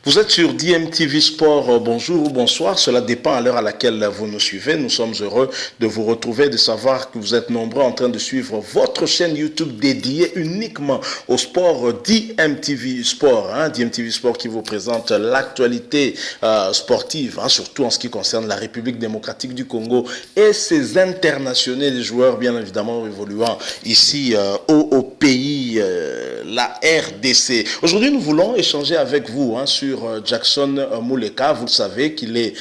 Vous êtes sur DMTV Sport, bonjour ou bonsoir, cela dépend à l'heure à laquelle vous nous suivez. Nous sommes heureux de vous retrouver, de savoir que vous êtes nombreux en train de suivre votre chaîne YouTube dédiée uniquement au sport DMTV Sport. DMTV Sport qui vous présente l'actualité sportive, surtout en ce qui concerne la République démocratique du Congo et ses internationaux, les joueurs bien évidemment évoluant ici au pays, la RDC. Aujourd'hui, nous voulons échanger avec vous sur Jackson Muleka. Vous le savez qu'il est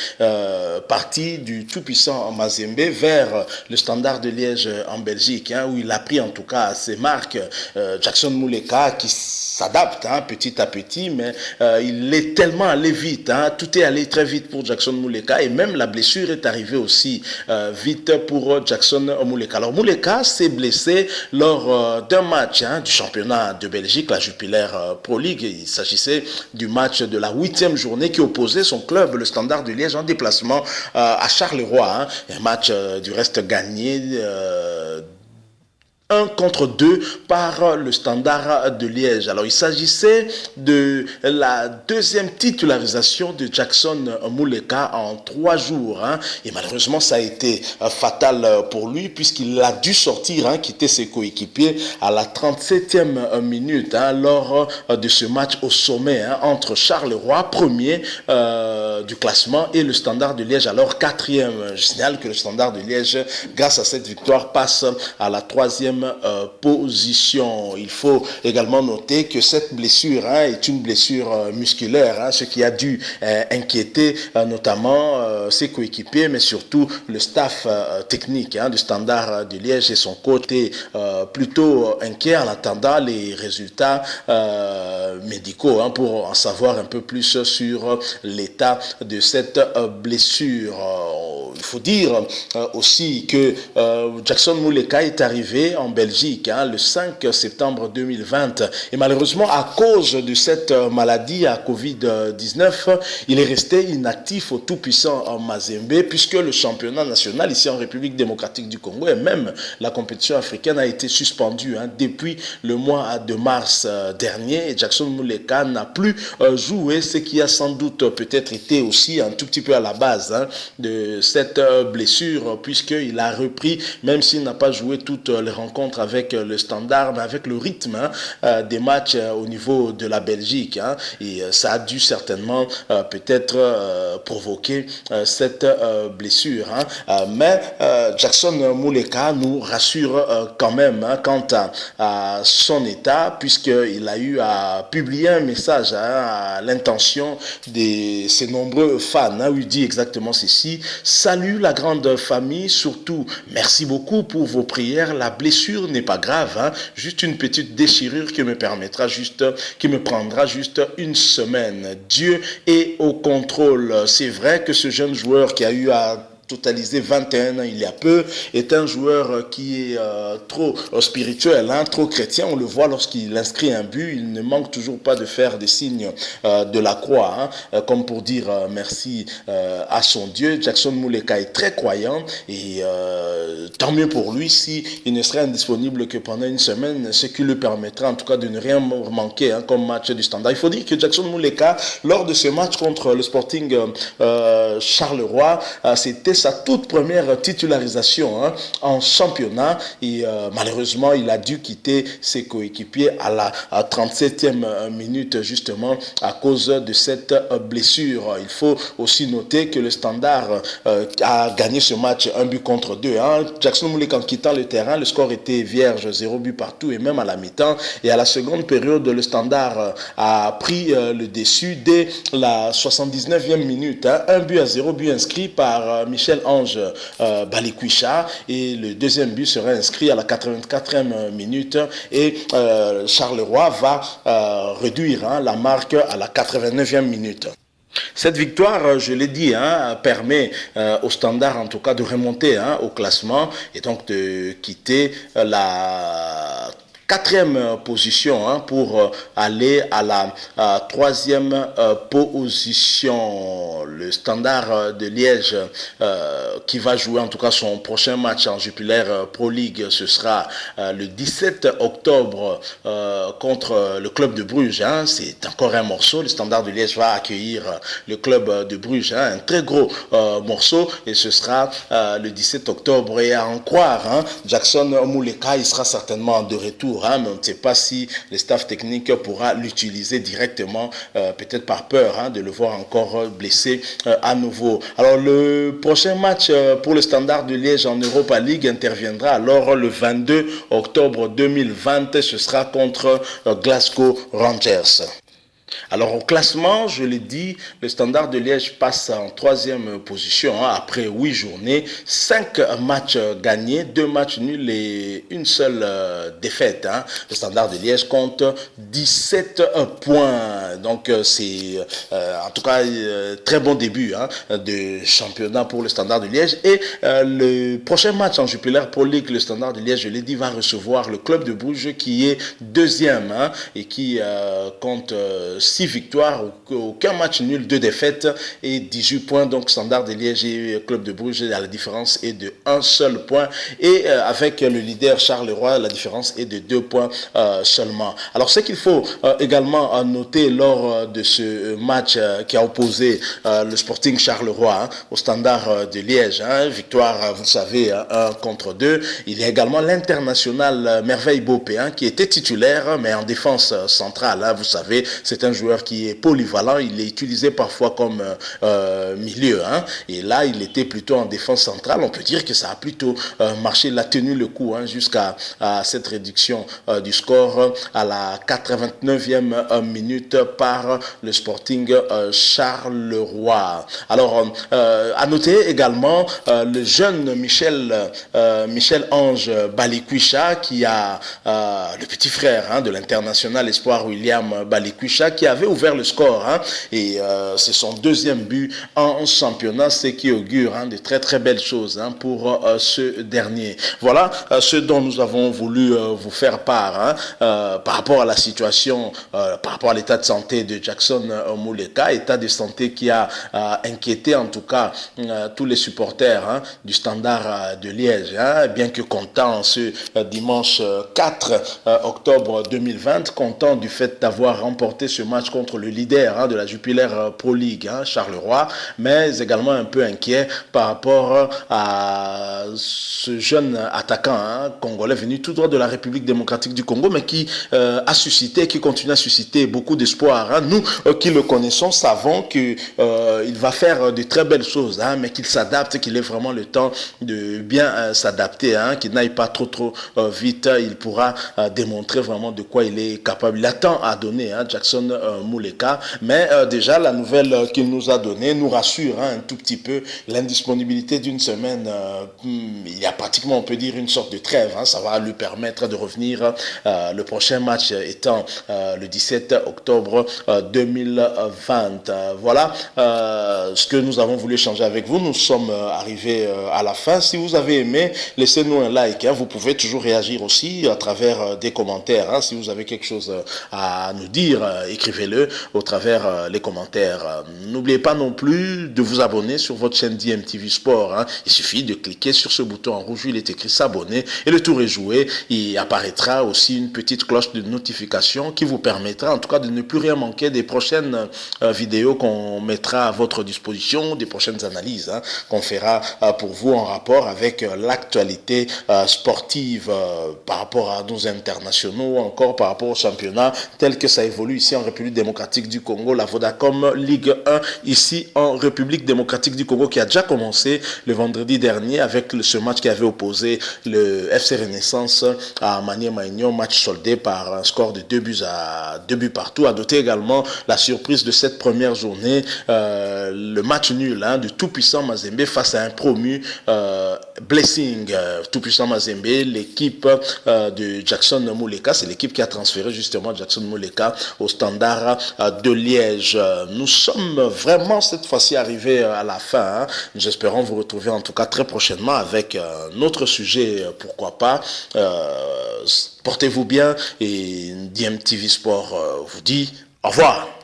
parti du tout-puissant Mazembe vers le Standard de Liège en Belgique, où il a pris en tout cas ses marques. Jackson Muleka qui s'adapte petit à petit, mais il est tellement allé vite. Tout est allé très vite pour Jackson Muleka et même la blessure est arrivée aussi vite pour Jackson Muleka. Alors Muleka s'est blessé lors d'un match du championnat de Belgique, la Jupiler Pro League. Il s'agissait du match de la 8e journée qui opposait son club, le Standard de Liège, en déplacement à Charleroi. Un match du reste gagné 1-2 par le Standard de Liège. Alors, il s'agissait de la deuxième titularisation de Jackson Muleka en 3 jours. Et malheureusement, ça a été fatal pour lui puisqu'il a dû sortir, quitter ses coéquipiers à la 37e minute lors de ce match au sommet entre Charleroi, premier du classement, et le Standard de Liège, alors 4e. Je signale que le Standard de Liège, grâce à cette victoire, passe à la 3e position. Il faut également noter que cette blessure est une blessure musculaire, ce qui a dû inquiéter notamment ses coéquipiers, mais surtout le staff technique du Standard de Liège, et son côté plutôt inquiet en attendant les résultats médicaux pour en savoir un peu plus sur l'état de cette blessure. Il faut dire aussi que Jackson Muleka est arrivé en Belgique le 5 septembre 2020 et malheureusement à cause de cette maladie à Covid-19, il est resté inactif au tout-puissant Mazembe puisque le championnat national ici en République démocratique du Congo et même la compétition africaine a été suspendue depuis le mois de mars dernier et Jackson Muleka n'a plus joué, ce qui a sans doute peut-être été aussi un tout petit peu à la base de cette blessure puisqu'il a repris, même s'il n'a pas joué toutes les rencontres avec le Standard, mais avec le rythme des matchs au niveau de la Belgique. Et ça a dû certainement peut-être provoquer cette blessure. Mais Jackson Muleka nous rassure quand même quant à son état, puisqu'il a eu à publier un message à l'intention de ses nombreux fans, où il dit exactement ceci: salut la grande famille, surtout merci beaucoup pour vos prières, la blessure n'est pas grave, juste une petite déchirure qui me prendra juste une semaine. Dieu est au contrôle. C'est vrai que ce jeune joueur qui a eu à totalisé 21 ans il y a peu, est un joueur qui est trop spirituel, trop chrétien. On le voit lorsqu'il inscrit un but, il ne manque toujours pas de faire des signes de la croix, comme pour dire merci à son Dieu. Jackson Muleka est très croyant et tant mieux pour lui si il ne serait indisponible que pendant une semaine, ce qui lui permettra en tout cas de ne rien manquer comme match du Standard. Il faut dire que Jackson Muleka, lors de ce match contre le Sporting Charleroi, c'était sa toute première titularisation en championnat et malheureusement il a dû quitter ses coéquipiers à la 37e minute justement à cause de cette blessure. Il faut aussi noter que le Standard a gagné ce match 1-2. Jackson Muleka en quittant le terrain, le score était vierge, 0 but partout et même à la mi-temps, et à la seconde période le Standard a pris le dessus dès la 79e minute, 1-0 but inscrit par Michel Ange Balikwisha et le deuxième but sera inscrit à la 84e minute et Charleroi va réduire la marque à la 89e minute. Cette victoire, je l'ai dit, permet au Standard en tout cas de remonter au classement et donc de quitter la quatrième position pour aller à la troisième position. Le Standard de Liège qui va jouer en tout cas son prochain match en Jupiler Pro League, ce sera le 17 octobre contre le club de Bruges. C'est encore un morceau. Le Standard de Liège va accueillir le club de Bruges, un très gros morceau, et ce sera le 17 octobre. Et à en croire, Jackson Muleka, il sera certainement de retour, mais on ne sait pas si le staff technique pourra l'utiliser directement, peut-être par peur de le voir encore blessé à nouveau. Alors le prochain match pour le Standard de Liège en Europa League interviendra alors le 22 octobre 2020, ce sera contre Glasgow Rangers. Alors au classement, je l'ai dit, le Standard de Liège passe en troisième position après 8 journées, 5 matchs gagnés, 2 matchs nuls et une seule défaite. Le Standard de Liège compte 17 points. Donc c'est en tout cas très bon début de championnat pour le Standard de Liège. Et le prochain match en Jupiler Pro League, le Standard de Liège, je l'ai dit, va recevoir le club de Bruges qui est deuxième et qui compte 6 victoires, aucun match nul, 2 défaites et 18 points. Donc Standard de Liège et Club de Bruges, la différence est de un seul point. Et avec le leader Charleroi, la différence est de 2 points seulement. Alors ce qu'il faut également noter lors de ce match qui a opposé le Sporting Charleroi au Standard de Liège, victoire, vous savez, 1 contre 2. Il y a également l'international Merveille Bopé qui était titulaire mais en défense centrale. Vous savez, c'est un joueur qui est polyvalent, il est utilisé parfois comme milieu, et là il était plutôt en défense centrale. On peut dire que ça a plutôt marché, il a tenu le coup jusqu'à cette réduction du score à la 89e minute par le Sporting Charleroi. Alors à noter également le jeune Michel Ange Balikwisha, qui a le petit frère de l'international espoir William Balikwisha, qui avait ouvert le score, et c'est son deuxième but en championnat, ce qui augure de très très belles choses pour ce dernier. Voilà ce dont nous avons voulu vous faire part par rapport à la situation, par rapport à l'état de santé de Jackson Muleka, état de santé qui a inquiété en tout cas tous les supporters du Standard de Liège, bien que content ce dimanche 4 octobre 2020, content du fait d'avoir remporté ce match contre le leader de la Jupiler Pro League, Charleroi, mais également un peu inquiet par rapport à ce jeune attaquant congolais venu tout droit de la République démocratique du Congo, mais qui a suscité, qui continue à susciter beaucoup d'espoir. Nous qui le connaissons savons qu'il va faire de très belles choses, mais qu'il s'adapte, qu'il ait vraiment le temps de bien s'adapter, qu'il n'aille pas trop vite. Il pourra démontrer vraiment de quoi il est capable. Il a tant à donner, Jackson Muleka, mais déjà la nouvelle qu'il nous a donnée nous rassure un tout petit peu. L'indisponibilité d'une semaine, il y a pratiquement, on peut dire, une sorte de trêve, ça va lui permettre de revenir, le prochain match étant le 17 octobre 2020. Voilà ce que nous avons voulu échanger avec vous. Nous sommes arrivés à la fin. Si vous avez aimé, laissez-nous un like, vous pouvez toujours réagir aussi à travers des commentaires, si vous avez quelque chose à nous dire, écrivez-le au travers les commentaires. N'oubliez pas non plus de vous abonner sur votre chaîne DMTV Sport. Il suffit de cliquer sur ce bouton en rouge, il est écrit s'abonner et le tour est joué. Il apparaîtra aussi une petite cloche de notification qui vous permettra en tout cas de ne plus rien manquer des prochaines vidéos qu'on mettra à votre disposition, des prochaines analyses qu'on fera pour vous en rapport avec l'actualité sportive par rapport à nos internationaux, encore par rapport au championnat tel que ça évolue ici en République démocratique du Congo, la Vodacom Ligue 1 ici en République démocratique du Congo, qui a déjà commencé le vendredi dernier avec ce match qui avait opposé le FC Renaissance à Maniema-Union, match soldé par un score de 2 buts partout. À noter également la surprise de cette première journée, le match nul de tout-puissant Mazembe face à un promu Blessing. Tout-puissant Mazembe, l'équipe de Jackson Muleka, c'est l'équipe qui a transféré justement Jackson Muleka au Standard Standard de Liège. Nous sommes vraiment cette fois-ci arrivés à la fin. Hein. Nous espérons vous retrouver en tout cas très prochainement avec notre sujet, pourquoi pas. Portez-vous bien et DMTV Sport vous dit au revoir.